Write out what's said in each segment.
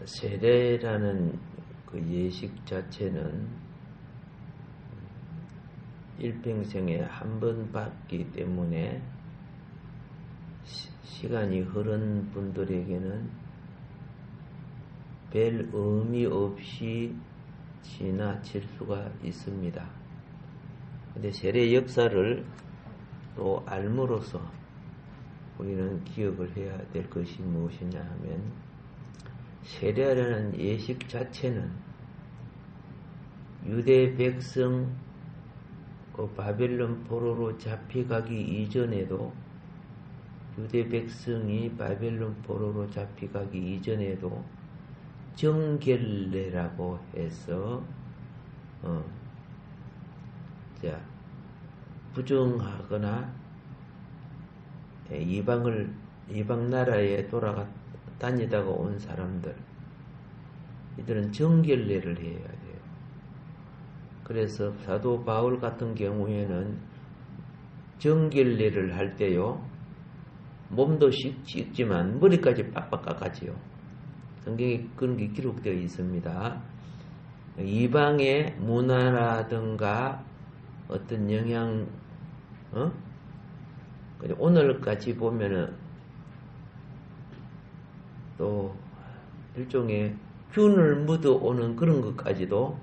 세례라는 그 예식 자체는 일평생에 한 번 받기 때문에 시간이 흐른 분들에게는 별 의미 없이 지나칠 수가 있습니다. 근데 세례 역사를 또 알므로써 우리는 기억을 해야 될 것이 무엇이냐 하면, 세례라는 예식 자체는 유대 백성 바벨론 포로로 잡혀가기 이전에도, 유대 백성이 바벨론 포로로 잡혀가기 이전에도 정결례라고 해서 부정하거나 이방 나라에 다니다가 온 사람들, 이들은 정결례를 해야 돼요. 그래서 사도 바울 같은 경우에는 정결례를 할 때요, 몸도 씻지만 머리까지 빡빡 깎아지요. 성경에 그런 게 기록되어 있습니다. 이방의 문화라든가 어떤 영향, 오늘까지 보면은 또 일종의 균을 묻어오는 그런 것까지도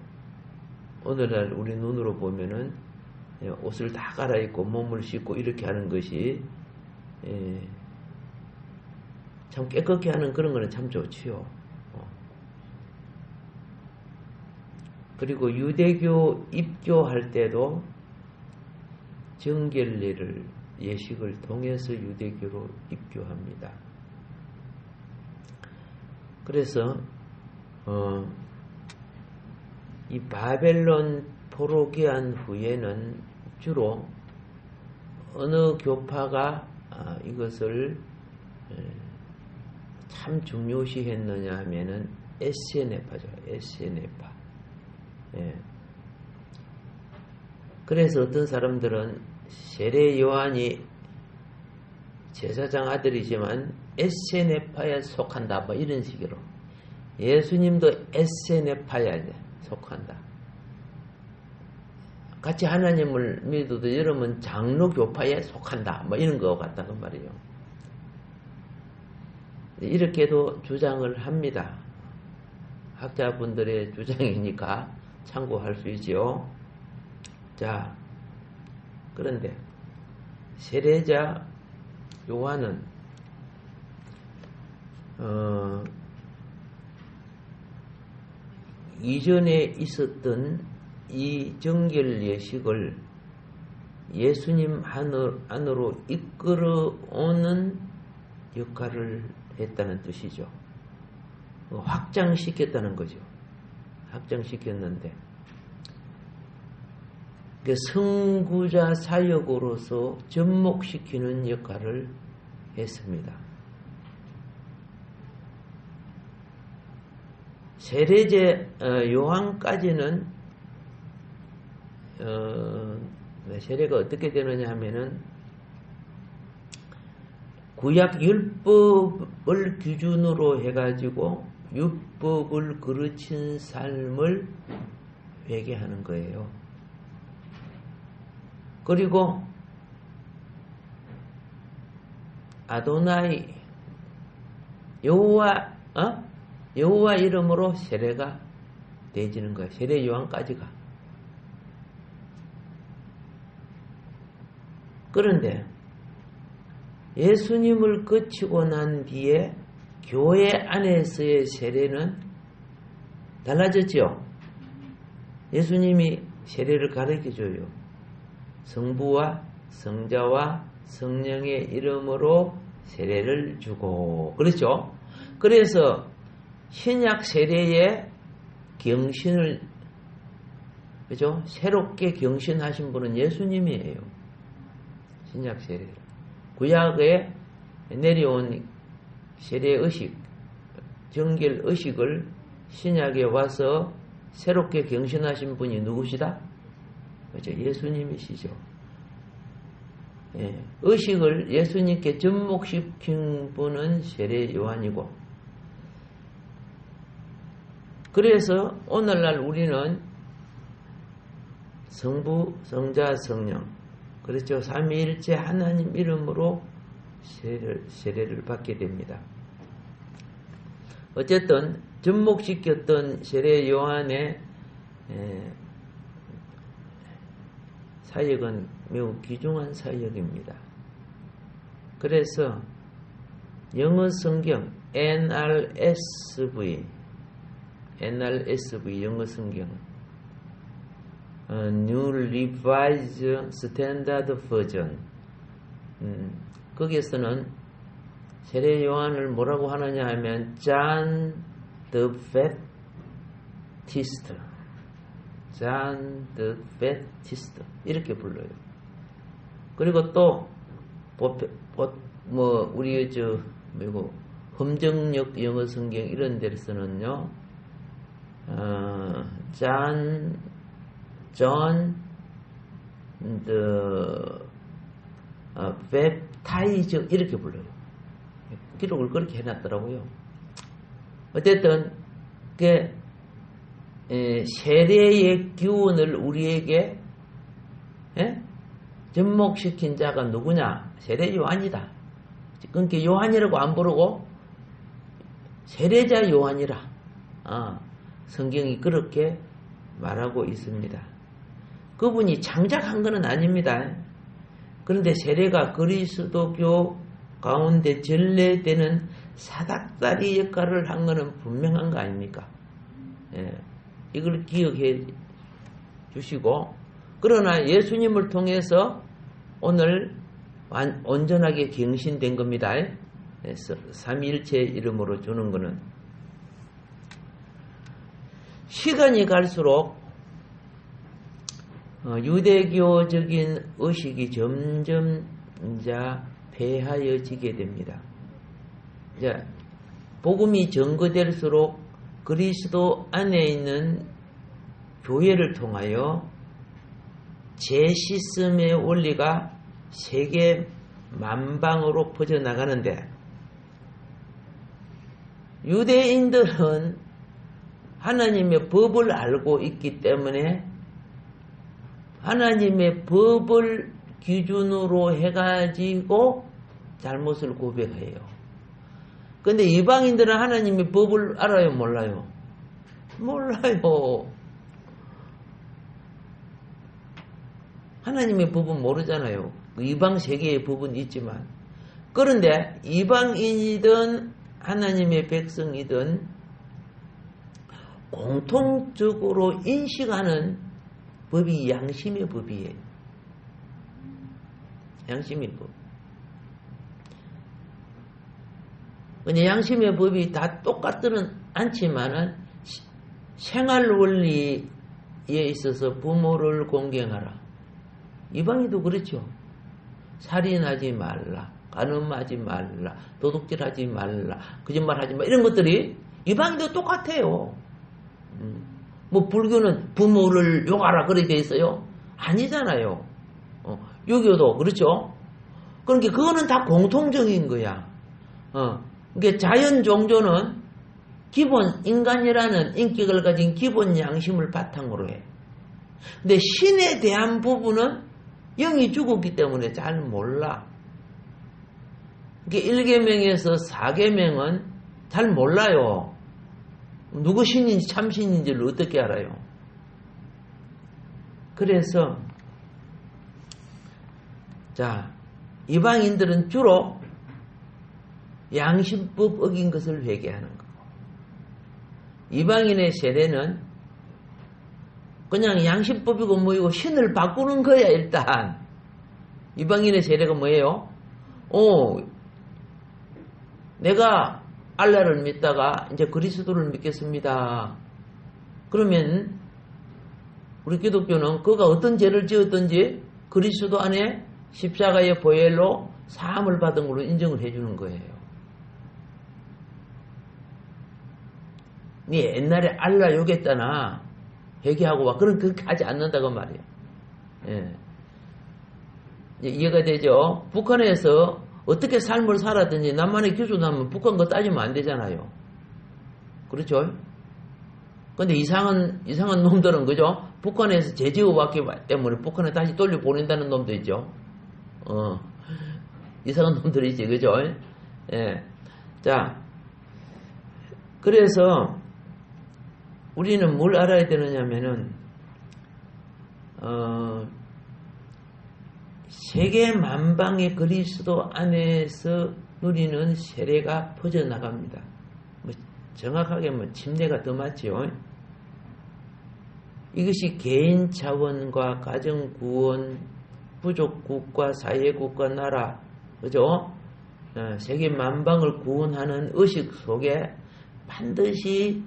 오늘날 우리 눈으로 보면은 옷을 다 갈아입고 몸을 씻고 이렇게 하는 것이 참 깨끗게 하는 그런 거는 참 좋지요. 그리고 유대교 입교할 때도 정결례를 예식을 통해서 유대교로 입교합니다. 그래서 이 바벨론 포로 귀환 후에는 주로 어느 교파가 이것을 참 중요시했느냐 하면은 에세네파죠. 에세네파. 그래서 어떤 사람들은 세례 요한이 제사장 아들이지만 에세네파에 속한다, 뭐 이런 식으로. 예수님도 에세네파에 속한다. 같이 하나님을 믿어도 여러분 장로교파에 속한다, 뭐 이런 거 같다는 말이에요. 이렇게도 주장을 합니다. 학자분들의 주장이니까 참고할 수 있지요. 자, 그런데 세례자 요한은 이전에 있었던 이 정결 예식을 예수님 안으로 이끌어오는 역할을 했다는 뜻이죠. 확장시켰다는 거죠. 확장시켰는데 선구자 사역으로서 접목시키는 역할을 했습니다. 세례제 요한까지는 세례가 어떻게 되느냐 하면은 구약 율법을 기준으로 해가지고 율법을 그르친 삶을 회개하는 거예요. 그리고 아도나이 여호와 이름으로 세례가 되어지는 거예요. 세례 요한까지가. 그런데 예수님을 거치고 난 뒤에 교회 안에서의 세례는 달라졌죠. 예수님이 세례를 가르쳐줘요. 성부와 성자와 성령의 이름으로 세례를 주고, 그렇죠? 그래서 신약 세례의 경신을, 그죠? 새롭게 경신하신 분은 예수님이에요. 신약 세례. 구약에 내려온 세례 의식, 정결 의식을 신약에 와서 새롭게 경신하신 분이 누구시다? 그죠? 예수님이시죠. 예. 의식을 예수님께 접목시킨 분은 세례 요한이고, 그래서 오늘날 우리는 성부, 성자, 성령, 그렇죠. 삼위일체 하나님 이름으로 세례를 받게 됩니다. 어쨌든 접목시켰던 세례 요한의 사역은 매우 귀중한 사역입니다. 그래서 영어 성경 NRSV 영어 성경 New Revised Standard Version 거기에서는 세례 요한을 뭐라고 하느냐 하면 John the Baptist 이렇게 불러요. 그리고 또 우리 험정역 영어 성경 이런 데서는요 John the Baptizer 이렇게 불러요. 기록을 그렇게 해놨더라고요. 어쨌든 세례의 기운을 우리에게 접목시킨 자가 누구냐? 세례 요한이다. 그러니까 요한이라고 안 부르고 세례자 요한이라 성경이 그렇게 말하고 있습니다. 그분이 창작한 것은 아닙니다. 그런데 세례가 그리스도교 가운데 전례되는 사닥다리 역할을 한 것은 분명한 거 아닙니까? 이걸 기억해 주시고, 그러나 예수님을 통해서 오늘 온전하게 경신된 겁니다. 삼위일체 이름으로 주는 것은 시간이 갈수록 유대교적인 의식이 점점 폐하여지게 됩니다. 복음이 증거될수록 그리스도 안에 있는 교회를 통하여 제시즘의 원리가 세계 만방으로 퍼져나가는데, 유대인들은 하나님의 법을 알고 있기 때문에 하나님의 법을 기준으로 해가지고 잘못을 고백해요. 근데 이방인들은 하나님의 법을 알아요, 몰라요? 몰라요. 하나님의 법은 모르잖아요. 이방 세계의 법은 있지만. 그런데 이방인이든 하나님의 백성이든 공통적으로 인식하는 법이 양심의 법이에요. 양심의 법. 근데 양심의 법이 다 똑같지는 않지만은 생활 원리에 있어서 부모를 공경하라. 이방인도 그렇죠. 살인하지 말라, 간음하지 말라, 도둑질하지 말라, 거짓말하지 말라, 이런 것들이 이방인도 똑같아요. 뭐 불교는 부모를 욕하라 그렇게 돼 있어요? 아니잖아요. 유교도 그렇죠. 그러니까 그거는 다 공통적인 거야. 그러니까 자연 종교는 기본 인간이라는 인격을 가진 기본 양심을 바탕으로 해. 근데 신에 대한 부분은 영이 죽었기 때문에 잘 몰라. 그러니까 1계명에서 4계명은 잘 몰라요. 누구 신인지 참신인지를 어떻게 알아요? 그래서 이방인들은 주로 양심법 어긴 것을 회개하는 거고, 이방인의 세례는 그냥 양심법이고 뭐이고 신을 바꾸는 거야. 일단 이방인의 세례가 뭐예요? 내가 알라를 믿다가 이제 그리스도를 믿겠습니다. 그러면 우리 기독교는 그가 어떤 죄를 지었든지 그리스도 안에 십자가의 보혈로 사함을 받은 걸로 인정을 해주는 거예요. 네 옛날에 알라 욕했잖아. 회개하고 와. 그럼 그렇게 하지 않는다고 말이에요. 예. 이해가 되죠? 북한에서 어떻게 삶을 살았든지 남한에 기술하면 북한 거 따지면 안 되잖아요. 그렇죠? 근데 이상한 놈들은, 그죠? 북한에서 제지어 왔기 때문에 북한에 다시 돌려보낸다는 놈도 있죠. 이상한 놈들이지, 그죠? 예. 자, 그래서 우리는 뭘 알아야 되느냐면은, 세계 만방의 그리스도 안에서 누리는 세례가 퍼져나갑니다. 뭐 정확하게 침례가 더 맞지요. 이것이 개인 차원과 가정 구원, 부족국가, 사회국가, 나라, 그죠? 세계 만방을 구원하는 의식 속에 반드시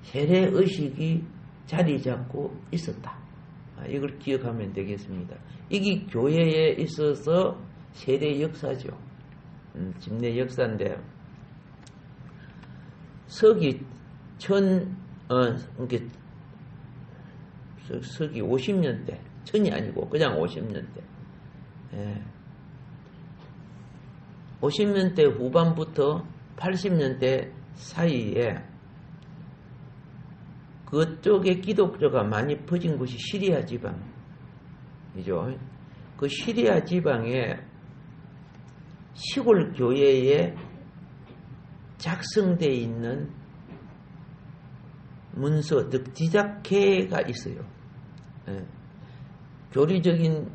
세례 의식이 자리 잡고 있었다. 이걸 기억하면 되겠습니다. 이게 교회에 있어서 세례 역사죠. 침례 역사인데, 서기 50년대, 천이 아니고 그냥 50년대. 50년대 후반부터 80년대 사이에 그쪽에 기독교가 많이 퍼진 곳이 시리아 지방이죠. 그 시리아 지방에 시골 교회에 작성되어 있는 문서, 즉 디다케가 있어요. 교리적인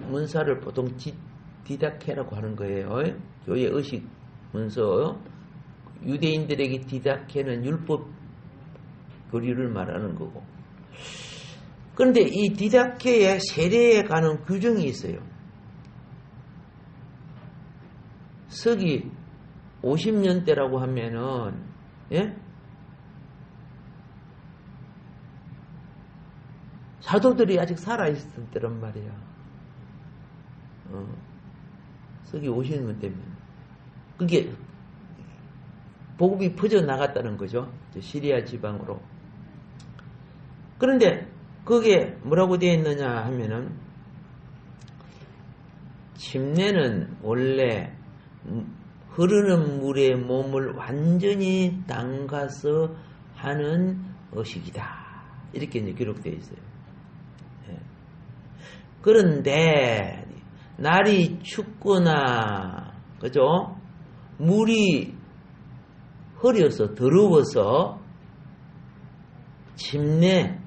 문사를 보통 디다케라고 하는 거예요. 교회 의식 문서. 유대인들에게 디다케는 율법 교리를 말하는 거고. 그런데 이 디다케의 세례에 관한 규정이 있어요. 서기 50년대라고 하면은, 예? 사도들이 아직 살아있을 때란 말이야. 서기 50년대면. 그게 복음이 퍼져나갔다는 거죠. 시리아 지방으로. 그런데 그게 뭐라고 되어 있느냐 하면은, 침례는 원래 흐르는 물에 몸을 완전히 담가서 하는 의식이다. 이렇게 이제 기록되어 있어요. 그런데 날이 춥거나, 그죠? 물이 흐려서 더러워서 침례를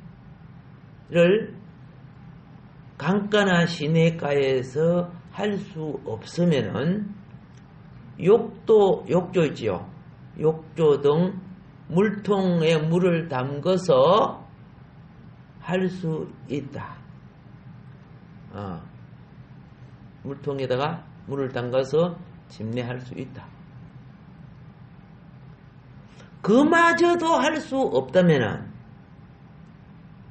강가나 시내가에서 할 수 없으면은 욕조 있지요. 욕조 등 물통에 물을 담궈서 할 수 있다. 물통에다가 물을 담가서 침례할 수 있다. 그마저도 할 수 없다면은,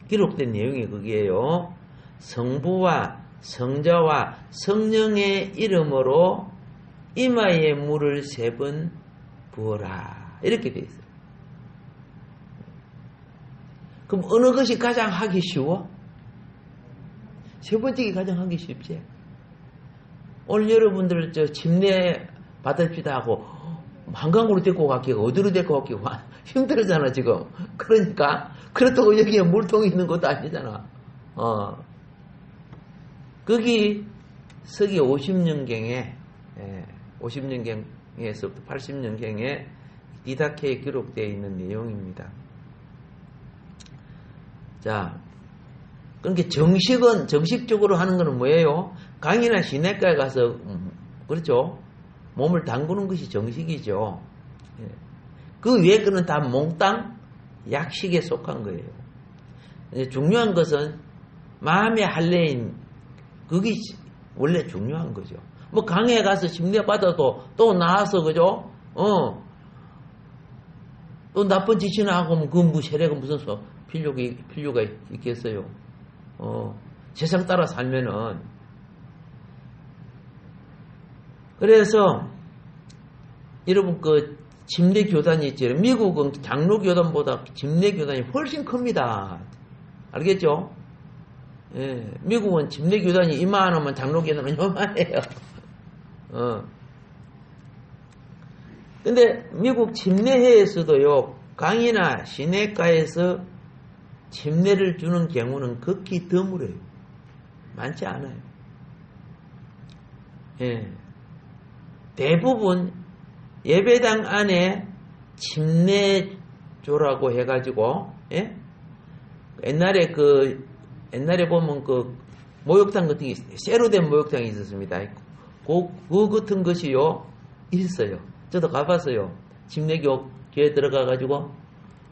기록된 내용이 거기에요. 성부와 성자와 성령의 이름으로 이마에 물을 3번 부어라. 이렇게 돼 있어요. 그럼 어느 것이 가장 하기 쉬워? 3번째가 가장 하기 쉽지. 오늘 여러분들 침례 받읍시다 하고 한강으로 데리고 가기가 어디로 데리고 가기가 힘들잖아 지금. 그러니까 그렇다고 여기에 물통이 있는 것도 아니잖아. 거기 서기 50년경에 50년경에서부터 80년경에 디다케에 기록되어 있는 내용입니다. 자, 그러니까 정식적으로 하는 거는 뭐예요? 강이나 시내가에 가서 그렇죠? 몸을 담그는 것이 정식이죠. 그 외의 거는 다 몽땅 약식에 속한 거예요. 중요한 것은 마음의 할례인, 그게 원래 중요한 거죠. 뭐 강에 가서 침례 받아도 또 나와서, 그죠? 또 나쁜 짓이나 하고 그 세례가 무슨 필요가 있겠어요? 세상 따라 살면은. 그래서 여러분 그 침례 교단이 있죠. 미국은 장로 교단보다 침례 교단이 훨씬 큽니다. 알겠죠? 예, 미국은 침례 교단이 이만하면 장로 교단은 요만해요. 근데 미국 침례회에서도요, 강이나 시내가에서 침례를 주는 경우는 극히 드물어요. 많지 않아요. 예. 대부분 예배당 안에 침례조라고 해가지고, 예? 옛날에 보면 목욕탕 같은 게 있어요. 쇠로 된 목욕탕이 있었습니다. 그 같은 것이요, 있어요. 저도 가봤어요. 침례교 교회 들어가가지고,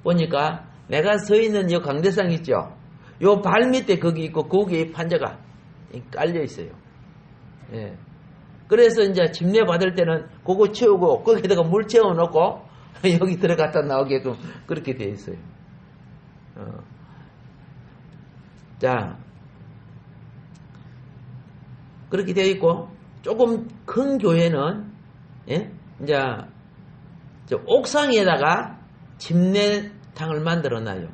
보니까 내가 서 있는 요 강대상 있죠? 요 발 밑에 거기 있고, 거기에 판자가 깔려 있어요. 예. 그래서 이제 침례 받을 때는 그거 채우고, 거기다가 물 채워놓고, 여기 들어갔다 나오게끔 그렇게 되어 있어요. 자, 그렇게 되어 있고, 조금 큰 교회는, 예? 이제, 옥상에다가 침례탕을 만들어 놔요.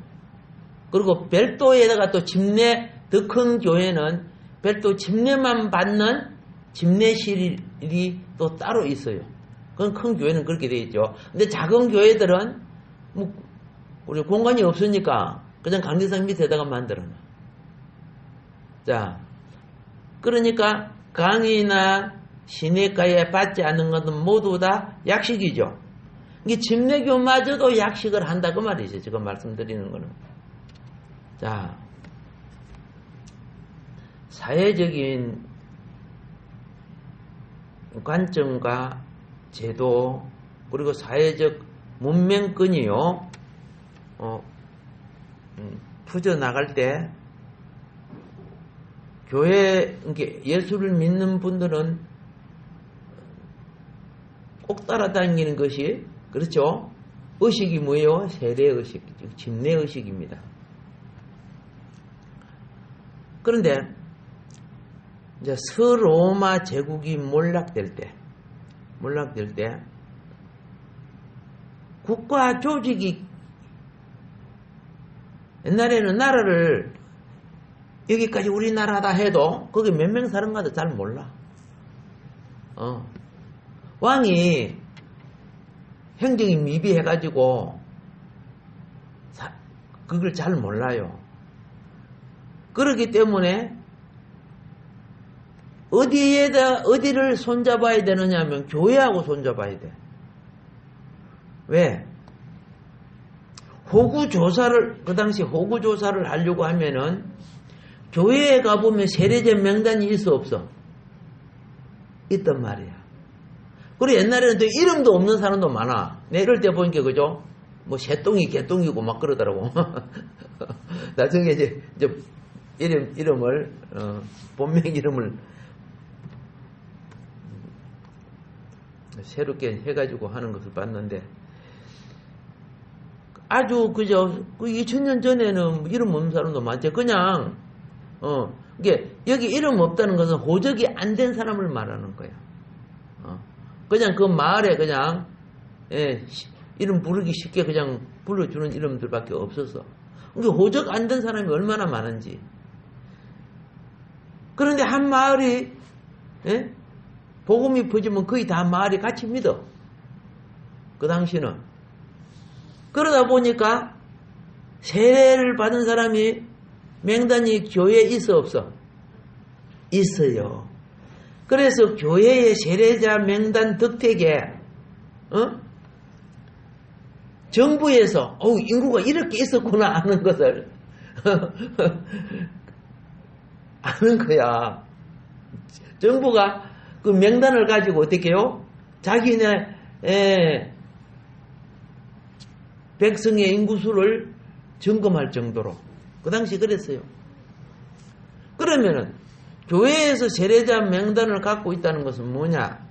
그리고 별도에다가 또 더 큰 교회는 별도 침례만 받는 침례실이 또 따로 있어요. 그건 큰 교회는 그렇게 되어 있죠. 근데 작은 교회들은, 우리 공간이 없으니까 그냥 강대상 밑에다가 만들어 놔. 자, 그러니까 강의나 시내가에 받지 않는 것은 모두 다 약식이죠. 이게 침례교마저도 약식을 한다 그 말이죠. 지금 말씀드리는 거는. 자, 사회적인 관점과 제도 그리고 사회적 문명권이요. 퍼져나갈 때 교회, 예수를 믿는 분들은 꼭 따라다니는 것이, 그렇죠? 의식이 뭐예요? 세례의식, 침례의식입니다. 그런데, 이제 서로마 제국이 몰락될 때, 국가 조직이, 옛날에는 나라를 여기까지 우리나라다 해도 거기 몇 명 사는 가도 잘 몰라. 왕이 행정이 미비해가지고 그걸 잘 몰라요. 그렇기 때문에 어디를 손잡아야 되느냐 하면 교회하고 손잡아야 돼. 왜? 그 당시 호구조사를 하려고 하면은 교회에 가보면 세례자 명단이 있어 없어? 있단 말이야. 그리고 옛날에는 또 이름도 없는 사람도 많아. 내 이럴 때 보니까 그죠? 뭐 새똥이 개똥이고 막 그러더라고. 나중에 이제 이름을 본명 이름을 새롭게 해가지고 하는 것을 봤는데 아주 그저 2000년 전에는 이름 없는 사람도 많지. 그냥 이게 여기 이름 없다는 것은 호적이 안 된 사람을 말하는 거야. 그냥 그 마을에 그냥 이름 부르기 쉽게 그냥 불러주는 이름들밖에 없었어. 이게 호적 안 된 사람이 얼마나 많은지. 그런데 한 마을이 복음이 퍼지면 거의 다 마을이 같이 믿어. 그 당시는. 그러다 보니까 세례를 받은 사람이 명단이 교회에 있어 없어? 있어요. 그래서 교회의 세례자 명단 덕택에 정부에서 인구가 이렇게 있었구나 하는 것을 아는 거야. 정부가 그 명단을 가지고 어떻게 해요? 자기네 백성의 인구수를 점검할 정도로. 그 당시 그랬어요. 그러면은 교회에서 세례자 명단을 갖고 있다는 것은 뭐냐?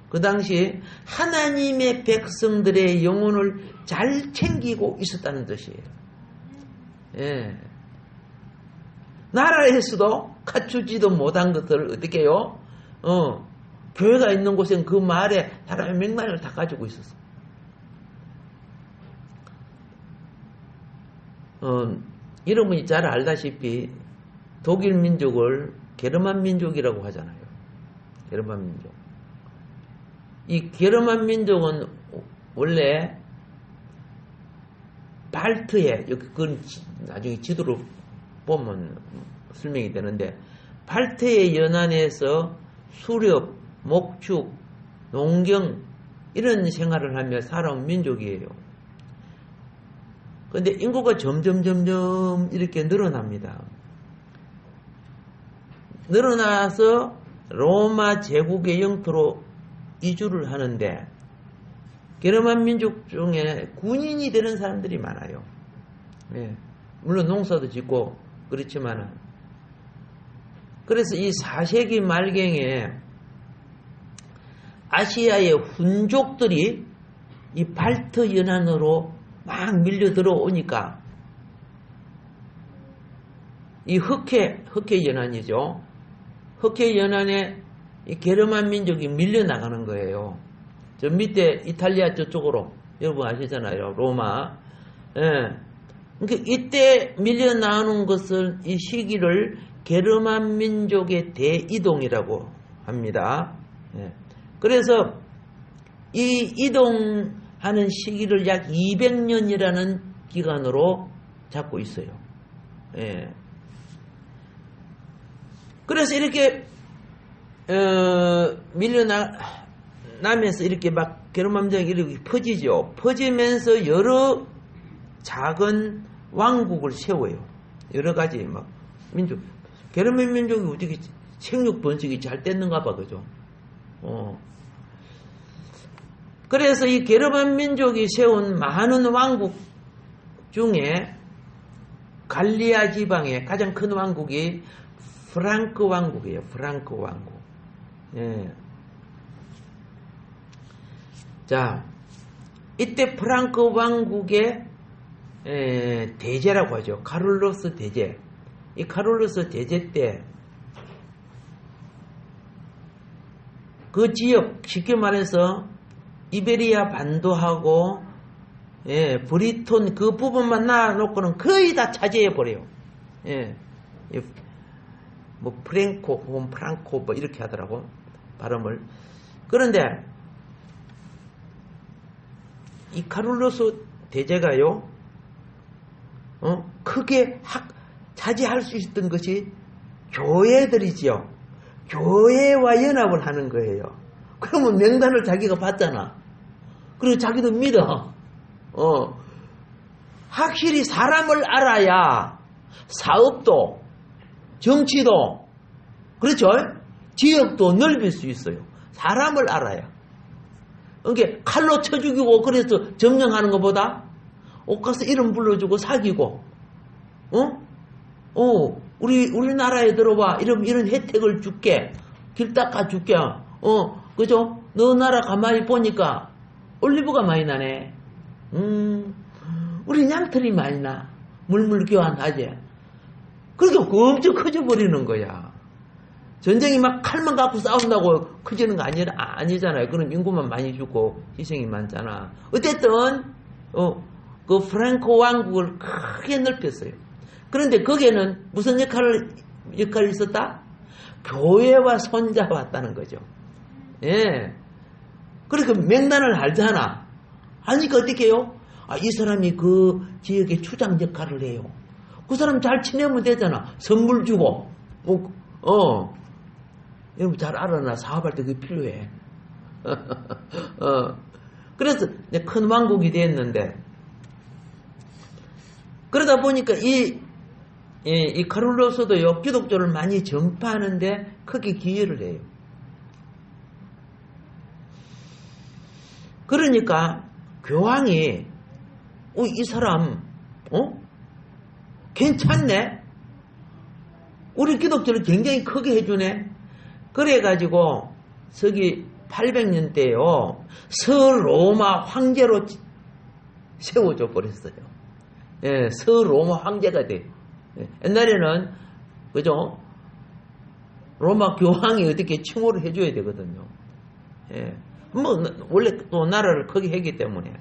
그 당시 하나님의 백성들의 영혼을 잘 챙기고 있었다는 뜻이에요. 예. 나라에서도 갖추지도 못한 것들을 어떻게 해요? 교회가 있는 곳엔 그 마을에 사람의 명단을 다 가지고 있었어. 여러분이 잘 알다시피 독일 민족을 게르만 민족이라고 하잖아요. 게르만 민족. 이 게르만 민족은 원래 발트해, 그건 나중에 지도로 보면 설명이 되는데, 발트해 연안에서 수렵, 목축, 농경 이런 생활을 하며 살아온 민족이에요. 근데 인구가 점점 이렇게 늘어납니다. 늘어나서 로마 제국의 영토로 이주를 하는데 게르만 민족 중에 군인이 되는 사람들이 많아요. 예, 물론 농사도 짓고 그렇지만은, 그래서 이 4세기 말경에 아시아의 훈족들이 이 발트 연안으로 막 밀려 들어오니까 이 흑해 연안이죠. 흑해 연안에 이 게르만 민족이 밀려 나가는 거예요. 저 밑에 이탈리아 저쪽으로, 여러분 아시잖아요. 로마. 예. 그러니까 이때 밀려 나오는 것을, 이 시기를 게르만 민족의 대이동이라고 합니다. 예. 그래서 이 이동하는 시기를 약 200년이라는 기간으로 잡고 있어요. 예. 그래서 이렇게 밀려나면서 이렇게 막 게르만 민족이 이렇게 퍼지죠. 퍼지면서 여러 작은 왕국을 세워요. 여러 가지 막 민족. 게르만 민족이 어떻게 생육 번식이 잘 됐는가 봐, 그죠? 그래서 이 게르만 민족이 세운 많은 왕국 중에 갈리아 지방의 가장 큰 왕국이 프랑크 왕국이에요. 프랑크 왕국. 예. 자, 이때 프랑크 왕국의 대제라고 하죠. 카를로스 대제. 이 카를로스 대제 때 그 지역, 쉽게 말해서 이베리아 반도하고 브리톤 그 부분만 놔놓고는 거의 다 차지해 버려요. 예. 뭐 프랭코 혹은 프랑코 뭐 이렇게 하더라고, 발음을. 그런데 이 카를로스 대제가요, 크게 차지할 수 있었던 것이 교회들이지요. 교회와 연합을 하는 거예요. 그러면 명단을 자기가 받잖아. 그리고 자기도 믿어. 확실히 사람을 알아야 사업도, 정치도, 그렇죠? 지역도 넓힐 수 있어요. 사람을 알아야. 그러니까 칼로 쳐 죽이고 그래서 점령하는 것보다 옷 가서 이름 불러주고 사귀고, 우리나라에 들어와. 이런 혜택을 줄게. 길 닦아 줄게. 그죠? 너 나라 가만히 보니까 올리브가 많이 나네. 우리 양털이 많이 나. 물물 교환하지. 그러니까 엄청 커져버리는 거야. 전쟁이 막 칼만 갖고 싸운다고 커지는 거 아니잖아요. 그럼 인구만 많이 죽고 희생이 많잖아. 어쨌든, 그 프랑코 왕국을 크게 넓혔어요. 그런데 거기에는 무슨 역할이 있었다? 교회와 손자 왔다는 거죠. 예. 그러니까 명단을 알잖아. 아니까 어떻게 해요? 이 사람이 그 지역의 추장 역할을 해요. 그 사람 잘 지내면 되잖아. 선물 주고. 여러분 잘 알아나. 사업할 때 그게 필요해. 그래서 큰 왕국이 됐는데, 그러다 보니까 이 카를로스도요, 기독교를 많이 전파하는데 크게 기여를 해요. 그러니까 교황이 이 사람 괜찮네? 우리 기독교를 굉장히 크게 해주네? 그래가지고 서기 800년대에요, 서로마 황제로 세워져 버렸어요. 예, 서로마 황제가 돼요. 옛날에는, 그죠? 로마 교황이 어떻게 칭호를 해줘야 되거든요. 예. 원래 또 나라를 크게 했기 때문에.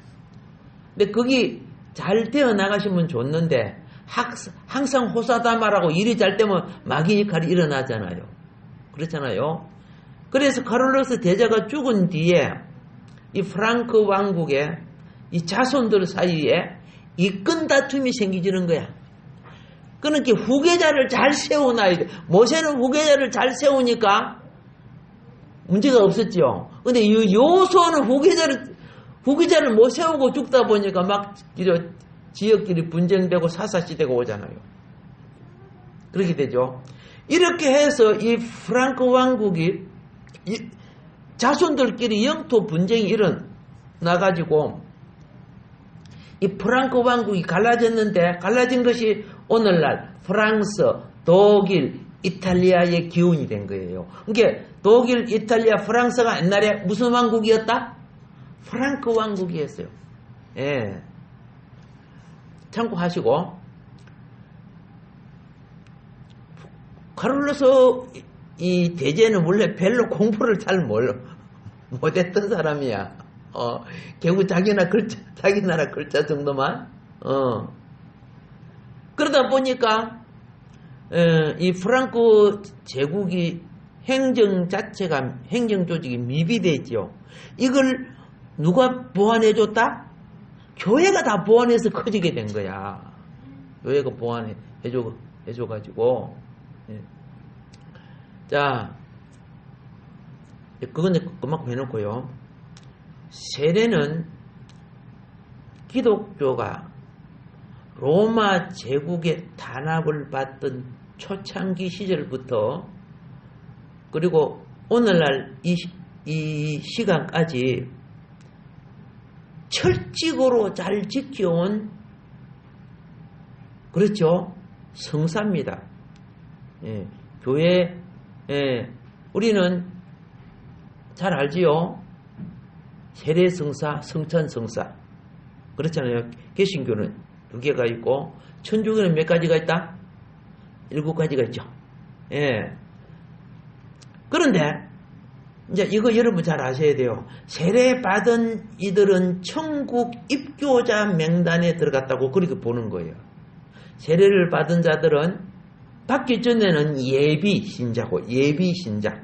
근데 거기 잘 되어 나가시면 좋는데, 항상 호사다마라고 일이 잘 되면 마귀 역할이 일어나잖아요. 그렇잖아요. 그래서 카를로스 대제가 죽은 뒤에 이 프랑크 왕국의 이 자손들 사이에 이권 다툼이 생기지는 거야. 그러니까 후계자를 잘 세워놔야 돼. 모세는 후계자를 잘 세우니까 문제가 없었죠. 근데 이 여호수아는 후계자를 못 세우고 죽다 보니까 막 지역끼리 분쟁되고 사사시대가 오잖아요. 그렇게 되죠. 이렇게 해서 이 프랑크 왕국이 자손들끼리 영토 분쟁이 일어나가지고 이 프랑크 왕국이 갈라졌는데, 갈라진 것이 오늘날 프랑스, 독일, 이탈리아의 기운이 된 거예요. 그러니까 독일, 이탈리아, 프랑스가 옛날에 무슨 왕국이었다? 프랑크 왕국이었어요. 예. 참고하시고, 카를로스 이 대제는 원래 별로 공부를 잘 못했던 사람이야. 결국 자기 나라 글자 정도만. 그러다 보니까 이 프랑크 제국이 행정 조직이 미비되죠. 이걸 누가 보완해줬다? 교회가 다 보완해서 커지게 된 거야. 교회가 보완해줘가지고. 자, 그건 그만큼 해놓고요. 세례는 기독교가 로마 제국의 탄압을 받던 초창기 시절부터 그리고 오늘날 이 시간까지 철칙으로 잘 지켜온, 그렇죠, 성사입니다. 예, 교회, 우리는 잘 알지요. 세례성사, 성찬성사. 그렇잖아요. 개신교는 2개가 있고, 천주교는 몇 가지가 있다? 7가지가 있죠. 예. 그런데, 이제 이거 여러분 잘 아셔야 돼요. 세례받은 이들은 천국 입교자 명단에 들어갔다고 그렇게 보는 거예요. 세례를 받은 자들은 받기 전에는 예비신자고, 예비신자.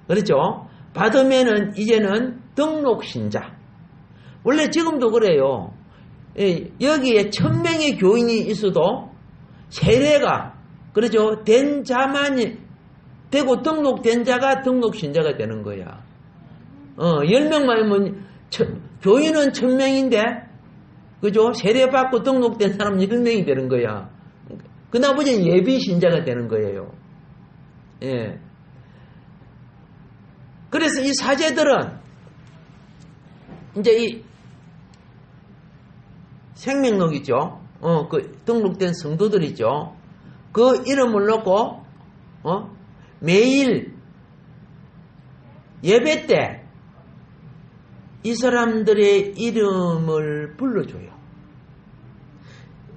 그렇죠? 받으면은 이제는 등록신자. 원래 지금도 그래요. 여기에 1000명의 교인이 있어도 세례가, 그렇죠, 된 자만이 되고 등록된 자가 등록신자가 되는 거야. 10명만 교인은 1000명인데, 그죠? 세례받고 등록된 사람은 10명이 되는 거야. 그 나머지는 예비신자가 되는 거예요. 예. 그래서 이 사제들은 이제 이 생명록 있죠. 그 등록된 성도들 있죠. 그 이름을 놓고 매일 예배 때 이 사람들의 이름을 불러줘요.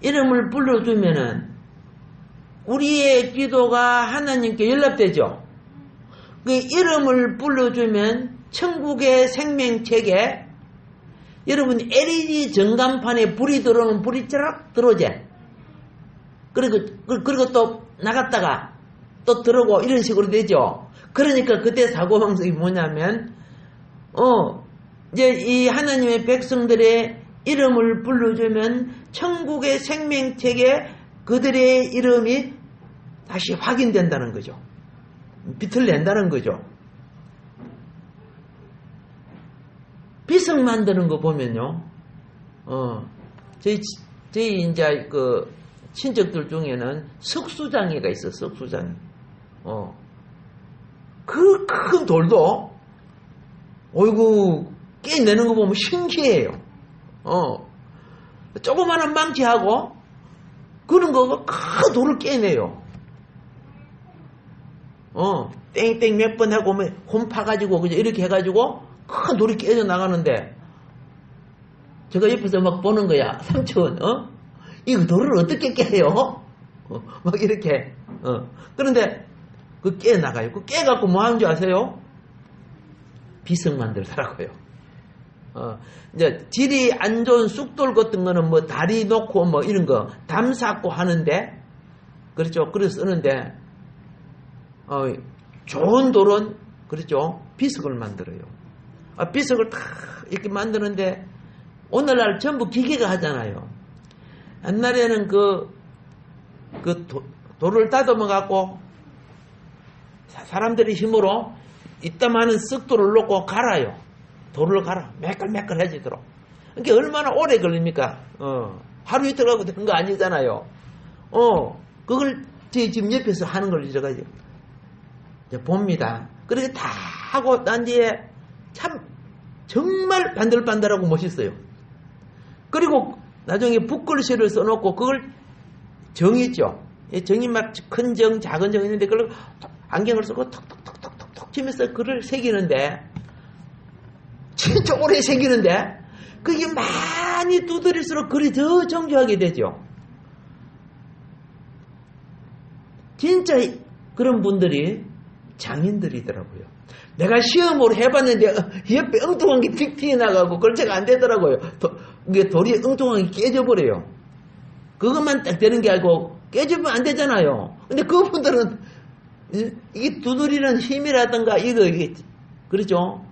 이름을 불러주면은 우리의 기도가 하나님께 연락되죠. 그 이름을 불러주면 천국의 생명책에 여러분 LED 전간판에 불이 들어오면 불이 쩌락 들어오지. 그리고 또 나갔다가 또 들어오고 이런 식으로 되죠. 그러니까 그때 사고방식이 뭐냐면 이제 이 하나님의 백성들의 이름을 불러주면 천국의 생명책에 그들의 이름이 다시 확인된다는 거죠. 빛을 낸다는 거죠. 비석 만드는 거 보면요. 저희 이제 그 친척들 중에는 석수장애가 있어, 석수장애. 그 큰 돌도, 어이구, 깨내는 거 보면 신기해요. 조그마한 망치하고, 그런 거 큰 돌을 깨내요. 땡땡 몇 번 하고, 홈 파가지고, 그죠? 이렇게 해가지고, 큰 돌이 깨져 나가는데, 제가 옆에서 막 보는 거야. 삼촌, 이거 돌을 어떻게 깨요? 막 이렇게, 그런데, 그 깨나가요. 그 깨갖고 뭐 하는 줄 아세요? 비석 만들더라고요. 이제 질이 안 좋은 쑥돌 같은 거는 뭐 다리 놓고 뭐 이런 거 담 쌓고 하는데, 그렇죠. 그래서 쓰는데, 좋은 돌은, 그렇죠. 비석을 만들어요. 비석을 다 이렇게 만드는데, 오늘날 전부 기계가 하잖아요. 옛날에는 돌을 다듬어 갖고 사람들의 힘으로 이따마는 쓱돌을 놓고 갈아요. 돌을 갈아. 매끌매끌해지도록. 그게 얼마나 오래 걸립니까? 하루 이틀 하고 되는 거 아니잖아요. 그걸 지금 옆에서 하는 걸 이래가지고 봅니다. 그렇게 다 하고 난 뒤에 참 정말 반들반들하고 멋있어요. 그리고 나중에 붓글씨를 써놓고 그걸 정했죠. 정이 막 큰 정, 작은 정 있는데 그걸 안경을 쓰고 톡톡톡톡톡 치면서 글을 새기는데 진짜 오래 새기는데 그게 많이 두드릴수록 글이 더 정교하게 되죠. 진짜 그런 분들이 장인들이더라고요. 내가 시험으로 해봤는데 옆에 엉뚱한 게 픽 튀어나가고 글자가 안 되더라고요. 이게 돌이 엉뚱하게 깨져버려요. 그것만 딱 되는 게 아니고 깨지면 안 되잖아요. 근데 그분들은 이게 두드리는 힘이라든가 이게 그렇죠.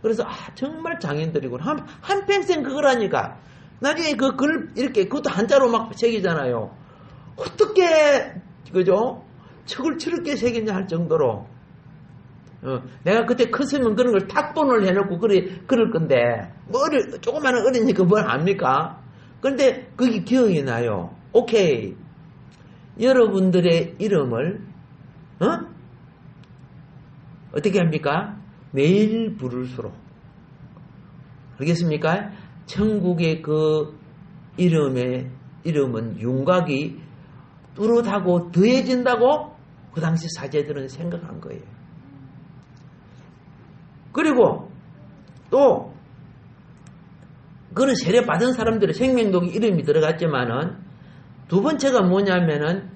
그래서 정말 장인들이고 한평생 그걸 하니까 나중에 그 글 이렇게 그것도 한자로 막 새기잖아요. 어떻게 그죠? 척을 저렇게 새기냐 할 정도로 내가 그때 컸으면 그런 걸 탁본을 해놓고 그럴 건데 뭐 조그마한 어리니까 뭘 압니까? 그런데 그게 기억이 나요. 오케이. 여러분들의 이름을 어떻게 합니까? 매일 부를수록 알겠습니까? 천국의 그 이름은 윤곽이 뚜렷하고 더해진다고 그 당시 사제들은 생각한 거예요. 그리고 또 그런 세례 받은 사람들의 생명록에 이름이 들어갔지만은 두 번째가 뭐냐면은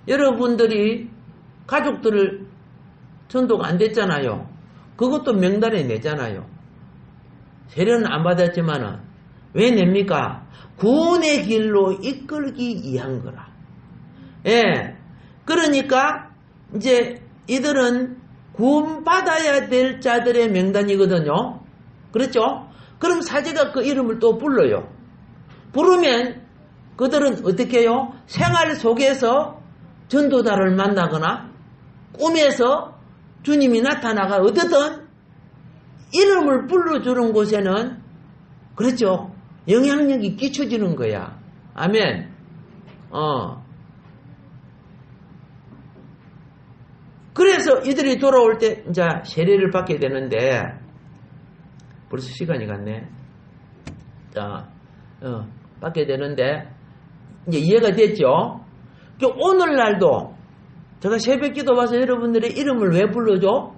여러분들이 가족들을 전도가 안 됐잖아요. 그것도 명단에 내잖아요. 세례는 안 받았지만은 왜 냅니까? 구원의 길로 이끌기 위한 거라. 예. 그러니까 이제 이들은 구원받아야 될 자들의 명단이거든요. 그렇죠? 그럼 사제가 그 이름을 또 불러요. 부르면 그들은 어떻게 해요? 생활 속에서 전도자를 만나거나 꿈에서 주님이 나타나가 어떻든 이름을 불러주는 곳에는 그렇죠. 영향력이 끼쳐지는 거야. 아멘. 그래서 이들이 돌아올 때 이제 세례를 받게 되는데 벌써 시간이 갔네. 자, 받게 되는데 이제 이해가 됐죠? 오늘날도 제가 새벽기도 와서 여러분들의 이름을 왜 불러줘?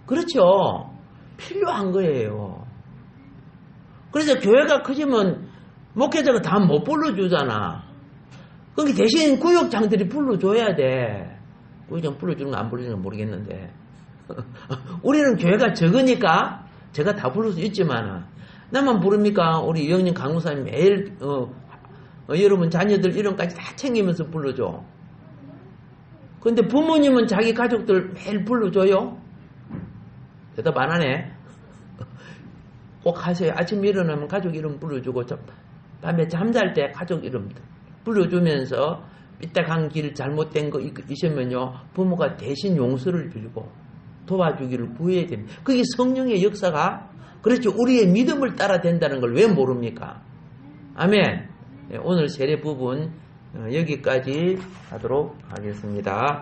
그렇죠. 필요한 거예요. 그래서 교회가 커지면 목회자가 다 못 불러주잖아. 그러니까 대신 구역장들이 불러줘야 돼. 구역장 불러주는 거 안 불러주는 건 모르겠는데 우리는 교회가 적으니까 제가 다 부를 수 있지만 나만 부릅니까? 우리 영님 강무사님 매일 여러분 자녀들 이름까지 다 챙기면서 불러줘. 근데 부모님은 자기 가족들 매일 불러줘요? 대답 안 하네. 꼭 하세요. 아침에 일어나면 가족 이름 불러주고 밤에 잠잘 때 가족 이름 불러주면서 삐딱한 길 잘못된 거 있으면요 부모가 대신 용서를 빌고 도와주기를 구해야 됩니다. 그게 성령의 역사가 그렇죠. 우리의 믿음을 따라 된다는 걸 왜 모릅니까? 아멘. 오늘 세례 부분 여기까지 하도록 하겠습니다.